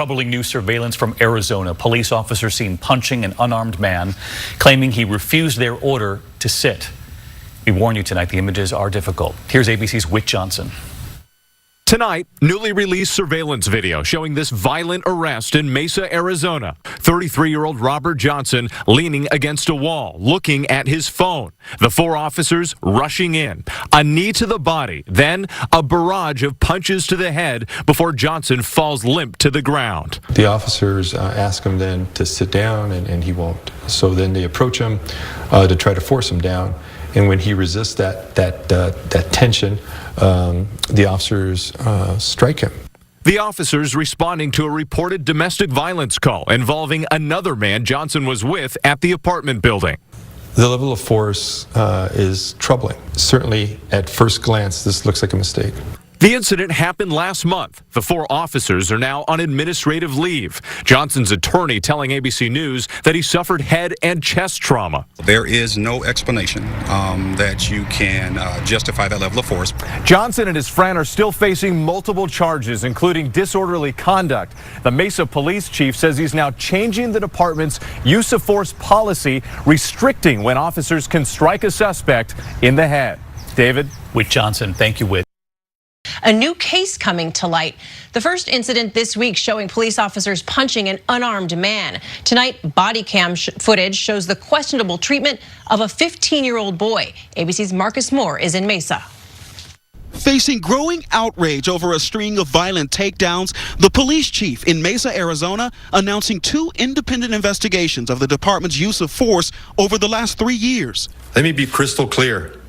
Troubling new surveillance from Arizona. Police officers seen punching an unarmed man, claiming he refused their order to sit. We warn you tonight, the images are difficult. Here's ABC's Whit Johnson. Tonight, newly released surveillance video showing this violent arrest in Mesa, Arizona. 33-year-old Robert Johnson leaning against a wall, looking at his phone. The four officers rushing in. A knee to the body, then a barrage of punches to the head before Johnson falls limp to the ground. The officers ask him then to sit down, and he won't. So then they approach him to try to force him down. And when he resists that tension, the officers strike him. The officers responding to a reported domestic violence call involving another man Johnson was with at the apartment building. The level of force is troubling. Certainly, at first glance, this looks like a mistake. The incident happened last month. The four officers are now on administrative leave. Johnson's attorney telling ABC News that he suffered head and chest trauma. There is no explanation that you can justify that level of force. Johnson and his friend are still facing multiple charges, including disorderly conduct. The Mesa police chief says he's now changing the department's use of force policy, restricting when officers can strike a suspect in the head. David? Whit Johnson, thank you, Whit. A new case coming to light. The first incident this week showing police officers punching an unarmed man. Tonight, body cam footage shows the questionable treatment of a 15-year-old boy. ABC's Marcus Moore is in Mesa. Facing growing outrage over a string of violent takedowns, the police chief in Mesa, Arizona, announcing 2 independent investigations of the department's use of force over the last 3 years. Let me be crystal clear.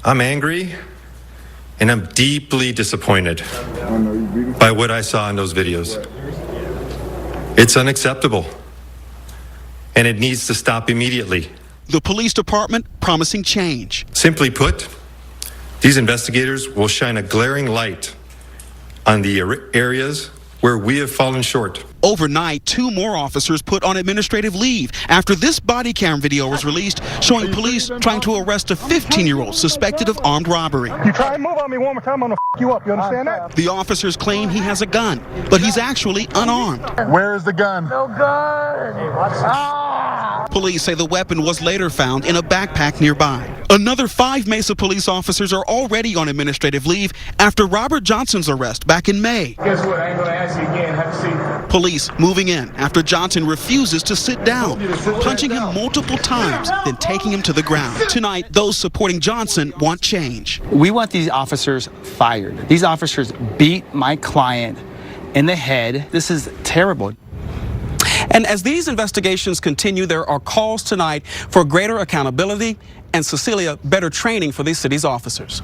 I'm angry. And I'm deeply disappointed by what I saw in those videos. It's unacceptable, and it needs to stop immediately. The police department promising change. Simply put, these investigators will shine a glaring light on the areas where we have fallen short. Overnight, 2 more officers put on administrative leave after this body cam video was released showing police trying to arrest a 15-year-old suspected of armed robbery. You try and move on me one more time, I'm gonna you up, you understand that? The officers claim he has a gun, but he's actually unarmed. Where is the gun? No gun! Police say the weapon was later found in a backpack nearby. Another 5 Mesa police officers are already on administrative leave after Robert Johnson's arrest back in May. Guess what, I ain't gonna ask you again, have a seat. Police moving in after Johnson refuses to sit down, punching him multiple times, then taking him to the ground. Tonight, those supporting Johnson want change. We want these officers fired. These officers beat my client in the head. This is terrible. And as these investigations continue, there are calls tonight for greater accountability and, Cecilia, better training for these city's officers.